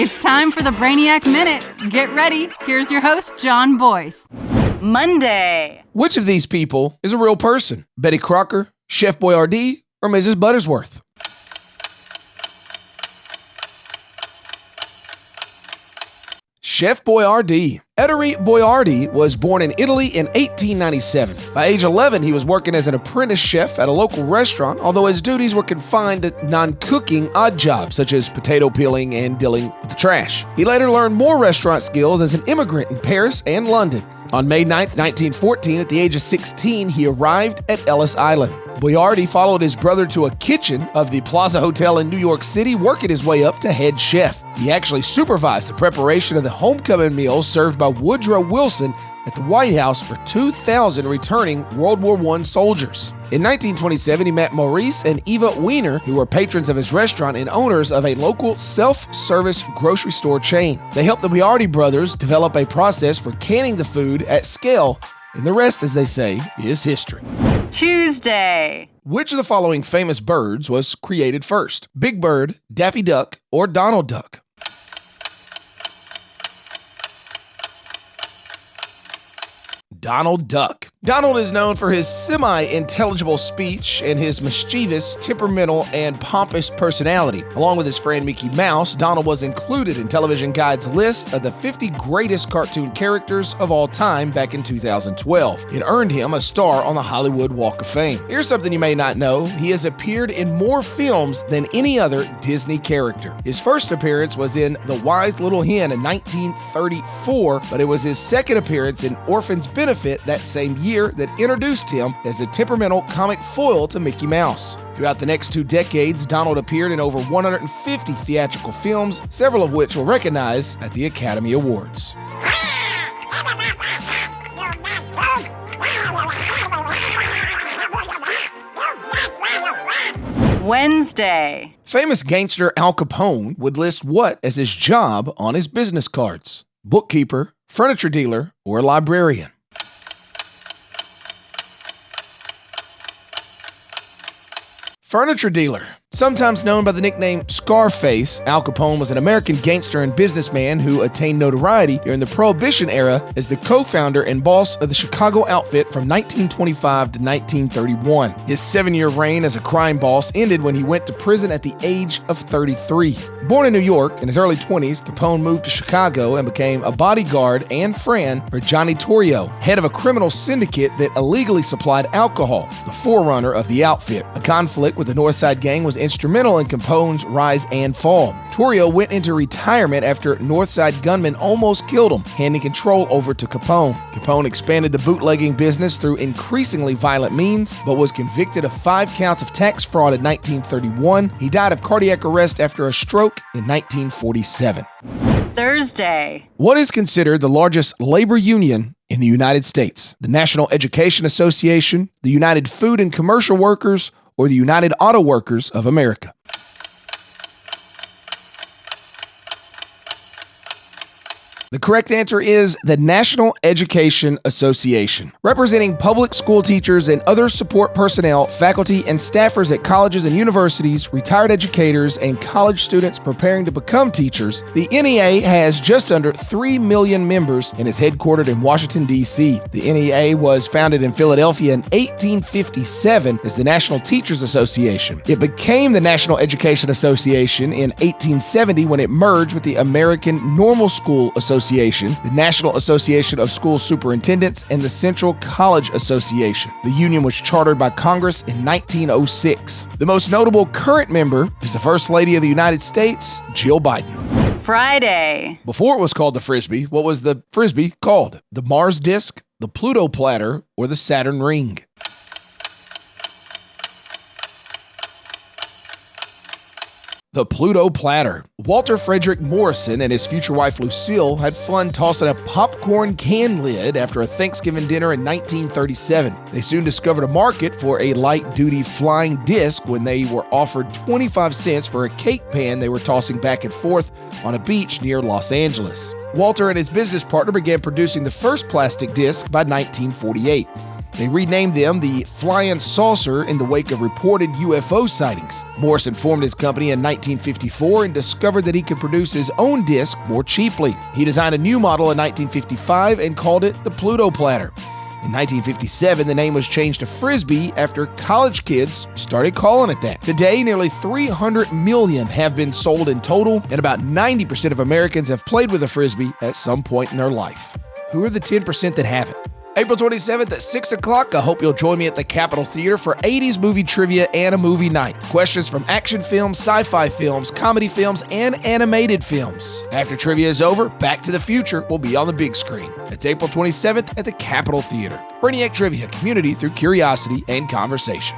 It's time for the Brainiac Minute. Get ready. Here's your host, John Boyce. Monday. Which of these people is a real person? Betty Crocker, Chef Boyardee, or Mrs. Buttersworth? Chef Boyardee. Ettore Boiardi was born in Italy in 1897. By age 11, he was working as an apprentice chef at a local restaurant, although his duties were confined to non-cooking odd jobs such as potato peeling and dealing with the trash. He later learned more restaurant skills as an immigrant in Paris and London. On May 9, 1914, at the age of 16, he arrived at Ellis Island. Boiardi followed his brother to a kitchen of the Plaza Hotel in New York City, working his way up to head chef. He actually supervised the preparation of the homecoming meal served by Woodrow Wilson at the White House for 2,000 returning World War I soldiers. In 1927, he met Maurice and Eva Wiener, who were patrons of his restaurant and owners of a local self-service grocery store chain. They helped the Boiardi brothers develop a process for canning the food at scale, and the rest, as they say, is history. Tuesday. Which of the following famous birds was created first? Big Bird, Daffy Duck, or Donald Duck? Donald Duck. Donald is known for his semi-intelligible speech and his mischievous, temperamental, and pompous personality. Along with his friend Mickey Mouse, Donald was included in Television Guide's list of the 50 greatest cartoon characters of all time back in 2012. It earned him a star on the Hollywood Walk of Fame. Here's something you may not know. He has appeared in more films than any other Disney character. His first appearance was in The Wise Little Hen in 1934, but it was his second appearance in Orphan's Benefit that same year that introduced him as a temperamental comic foil to Mickey Mouse. Throughout the next 2 decades, Donald appeared in over 150 theatrical films, several of which were recognized at the Academy Awards. Wednesday. Famous gangster Al Capone would list what as his job on his business cards? Bookkeeper, furniture dealer, or librarian? Furniture dealer. Sometimes known by the nickname Scareface, Al Capone was an American gangster and businessman who attained notoriety during the Prohibition era as the co-founder and boss of the Chicago outfit from 1925 to 1931. His 7-year reign as a crime boss ended when he went to prison at the age of 33. Born in New York in his early 20s, Capone moved to Chicago and became a bodyguard and friend for Johnny Torrio, head of a criminal syndicate that illegally supplied alcohol, the forerunner of the outfit. A conflict with the Northside Gang was instrumental in Capone's rise and fall. Torrio went into retirement after Northside gunmen almost killed him, handing control over to Capone. Capone expanded the bootlegging business through increasingly violent means, but was convicted of 5 counts of tax fraud in 1931. He died of cardiac arrest after a stroke in 1947. Thursday. What is considered the largest labor union in the United States? The National Education Association, the United Food and Commercial Workers, or the United Auto Workers of America? The correct answer is the National Education Association. Representing public school teachers and other support personnel, faculty, and staffers at colleges and universities, retired educators, and college students preparing to become teachers, the NEA has just under 3 million members and is headquartered in Washington, D.C. The NEA was founded in Philadelphia in 1857 as the National Teachers Association. It became the National Education Association in 1870 when it merged with the American Normal School Association, the National Association of School Superintendents, and the Central College Association. The union was chartered by Congress in 1906. The most notable current member is the First Lady of the United States, Jill Biden. Friday. Before it was called the Frisbee, what was the Frisbee called? The Mars disc, the Pluto platter, or the Saturn ring? The Pluto platter. Walter Frederick Morrison and his future wife Lucille had fun tossing a popcorn can lid after a Thanksgiving dinner in 1937. They soon discovered a market for a light-duty flying disc when they were offered 25 cents for a cake pan they were tossing back and forth on a beach near Los Angeles. Walter and his business partner began producing the first plastic disc by 1948. They renamed them the Flying Saucer in the wake of reported UFO sightings. Morrison formed his company in 1954 and discovered that he could produce his own disc more cheaply. He designed a new model in 1955 and called it the Pluto Platter. In 1957, the name was changed to Frisbee after college kids started calling it that. Today, nearly 300 million have been sold in total, and about 90% of Americans have played with a Frisbee at some point in their life. Who are the 10% that haven't? April 27th at 6 o'clock, I hope you'll join me at the Capitol Theater for 80s movie trivia and a movie night. Questions from action films, sci-fi films, comedy films, and animated films. After trivia is over, Back to the Future will be on the big screen. It's April 27th at the Capitol Theater. Brainiac Trivia, community through curiosity and conversation.